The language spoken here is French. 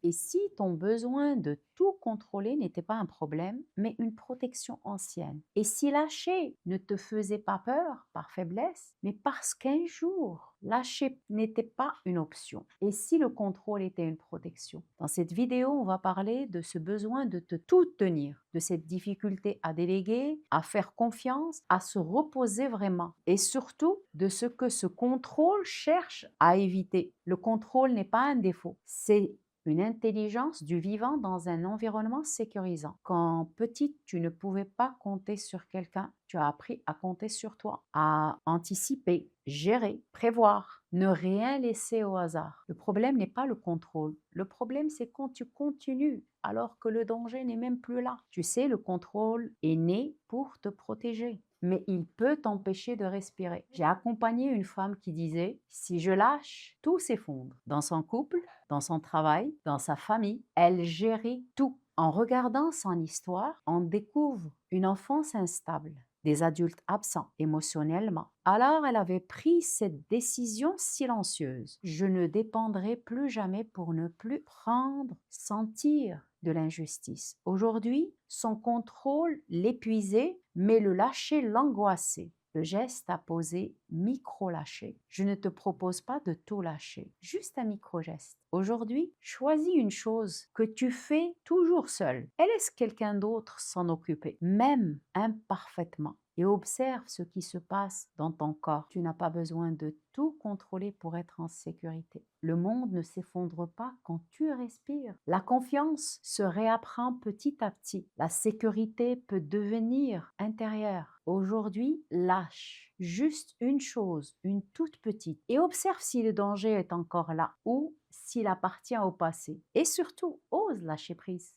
Et si ton besoin de tout contrôler n'était pas un problème, mais une protection ancienne? Et si lâcher ne te faisait pas peur par faiblesse, mais parce qu'un jour, lâcher n'était pas une option? Et si le contrôle était une protection? Dans cette vidéo, on va parler de ce besoin de te tout tenir, de cette difficulté à déléguer, à faire confiance, à se reposer vraiment, et surtout de ce que ce contrôle cherche à éviter. Le contrôle n'est pas un défaut, c'est une intelligence du vivant dans un environnement sécurisant. Quand petite, tu ne pouvais pas compter sur quelqu'un, tu as appris à compter sur toi, à anticiper, gérer, prévoir, ne rien laisser au hasard. Le problème n'est pas le contrôle. Le problème, c'est quand tu continues alors que le danger n'est même plus là. Tu sais, le contrôle est né pour te protéger, mais il peut t'empêcher de respirer. J'ai accompagné une femme qui disait, si je lâche, tout s'effondre. Dans son couple, dans son travail, dans sa famille, elle gérait tout. En regardant son histoire, on découvre une enfance instable, des adultes absents émotionnellement. Alors elle avait pris cette décision silencieuse. Je ne dépendrai plus jamais pour ne plus prendre, sentir de l'injustice. Aujourd'hui, son contrôle l'épuisait, mais le lâcher l'angoissait. Le geste à poser, micro-lâcher. Je ne te propose pas de tout lâcher, juste un micro-geste. Aujourd'hui, choisis une chose que tu fais toujours seul et laisse quelqu'un d'autre s'en occuper, même imparfaitement. Et observe ce qui se passe dans ton corps. Tu n'as pas besoin de tout contrôler pour être en sécurité. Le monde ne s'effondre pas quand tu respires. La confiance se réapprend petit à petit. La sécurité peut devenir intérieure. Aujourd'hui, lâche juste une chose, une toute petite, et observe si le danger est encore là ou s'il appartient au passé. Et surtout, ose lâcher prise.